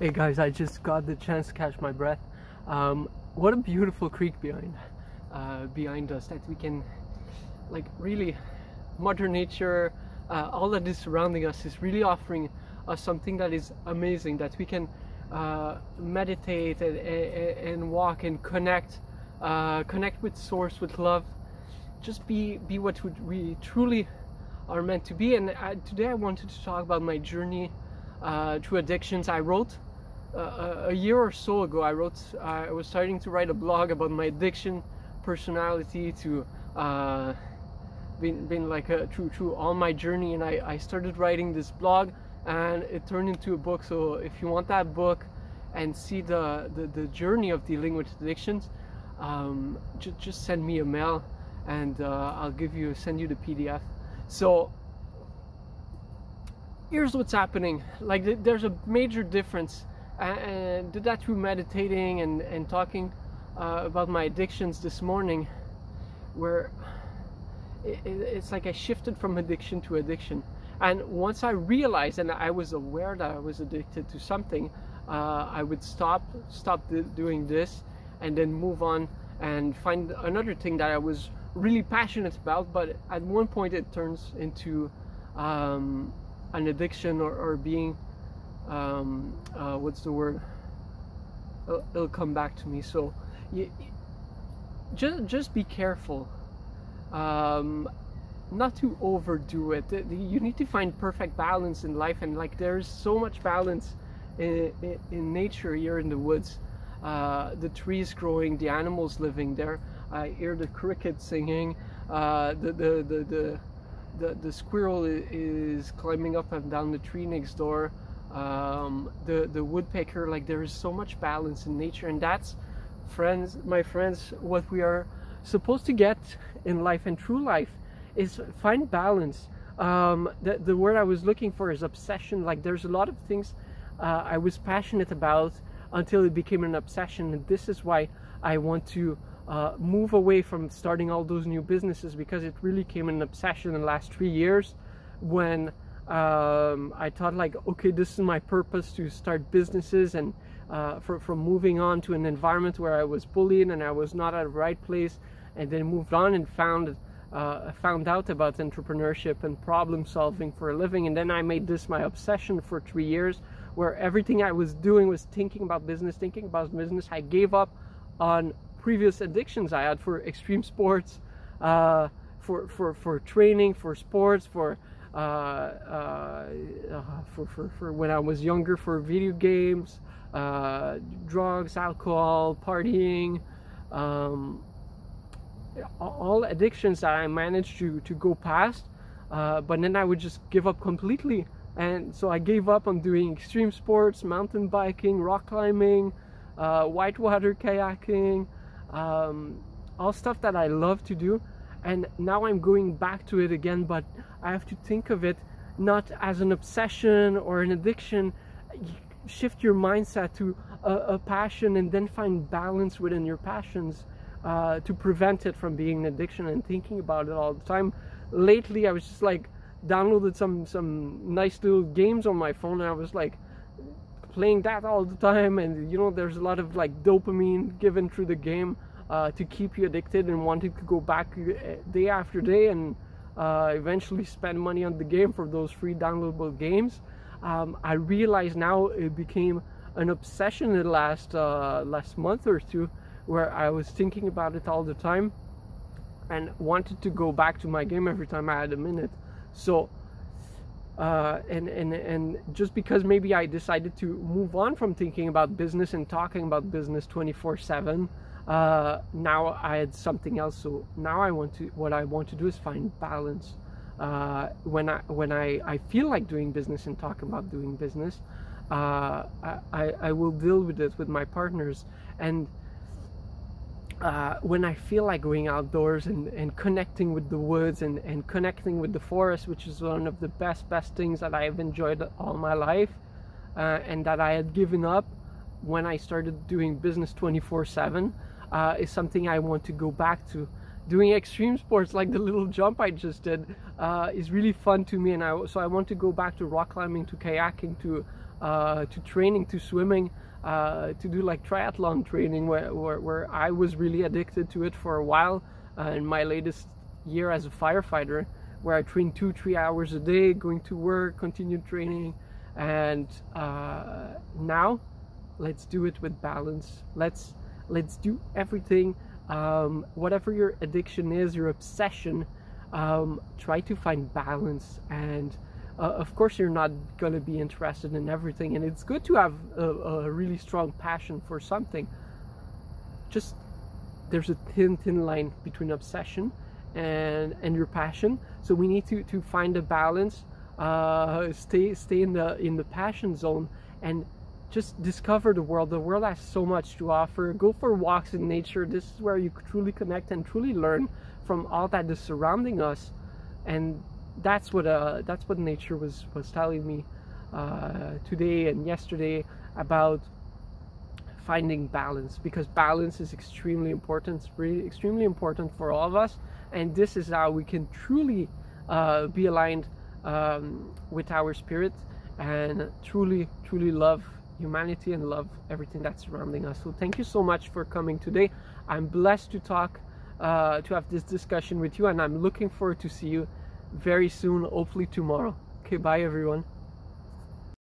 Hey guys, I just got the chance to catch my breath. What a beautiful creek behind us that we can, like, really, Mother Nature, all that is surrounding us is really offering us something that is amazing, that we can meditate and walk and connect with Source, with love, just be what we truly are meant to be. And today I wanted to talk about my journey through addictions. I wrote a year or so ago, I was starting to write a blog about my addiction personality to been like through all my journey, and I started writing this blog and it turned into a book. So if you want that book and see the journey of dealing with addictions, just send me a mail and I'll send you the PDF. So here's what's happening. Like, there's a major difference, and did that through meditating and talking about my addictions this morning, where it's like I shifted from addiction to addiction. And once I realized and I was aware that I was addicted to something, I would stop doing this and then move on and find another thing that I was really passionate about. But at one point it turns into an addiction, or being what's the word, it'll come back to me. So just be careful not to overdo it. You need to find perfect balance in life, and like, there's so much balance in nature here in the woods. The trees growing, the animals living there. I hear the crickets singing, the squirrel is climbing up and down the tree next door, the woodpecker. Like, there is so much balance in nature, and that's, my friends, what we are supposed to get in life and true life, is find balance. The word I was looking for is obsession. Like, there's a lot of things I was passionate about until it became an obsession, and this is why I want to move away from starting all those new businesses, because it really became an obsession in the last 3 years, when I thought, like, okay, this is my purpose, to start businesses, and from moving on to an environment where I was bullied and I was not at the right place, and then moved on and found out about entrepreneurship and problem solving for a living. And then I made this my obsession for 3 years, where everything I was doing was thinking about business. I gave up on previous addictions I had for extreme sports, for training, for sports, for when I was younger, for video games, drugs, alcohol, partying, all addictions that I managed to go past, but then I would just give up completely. And so I gave up on doing extreme sports, mountain biking, rock climbing, whitewater kayaking, all stuff that I love to do. And now I'm going back to it again, but I have to think of it not as an obsession or an addiction. Shift your mindset to a passion, and then find balance within your passions to prevent it from being an addiction and thinking about it all the time. Lately I was just like, downloaded some nice little games on my phone, and I was like playing that all the time. And you know, there's a lot of like dopamine given through the game to keep you addicted and wanting to go back day after day, and eventually spend money on the game for those free downloadable games. I realize now it became an obsession in the last month or two, where I was thinking about it all the time and wanted to go back to my game every time I had a minute. So and just because maybe I decided to move on from thinking about business and talking about business 24/7, now I had something else. So now what I want to do is find balance. When I feel like doing business and talking about doing business, I will deal with it with my partners. And when I feel like going outdoors and connecting with the woods and connecting with the forest, which is one of the best things that I have enjoyed all my life, and that I had given up when I started doing business 24/7, is something I want to go back to. Doing extreme sports like the little jump I just did is really fun to me, and so I want to go back to rock climbing, to kayaking, to to training, to swimming, to do like triathlon training, where I was really addicted to it for a while, in my latest year as a firefighter, where I trained 2-3 hours a day, going to work, continued training. And now let's do it with balance. Let's do everything, whatever your addiction is, your obsession, try to find balance. And of course you're not going to be interested in everything, and it's good to have a really strong passion for something. Just there's a thin line between obsession and your passion, so we need to find a balance. Stay in the passion zone and just discover the world. The world has so much to offer. Go for walks in nature. This is where you truly connect and truly learn from all that is surrounding us. And that's what nature was telling me today and yesterday, about finding balance, because balance is extremely important. It's really extremely important for all of us, and this is how we can truly be aligned with our spirit and truly love humanity and love everything that's surrounding us. So thank you so much for coming today. I'm blessed to talk, to have this discussion with you, and I'm looking forward to see you very soon, hopefully tomorrow. Okay, bye everyone.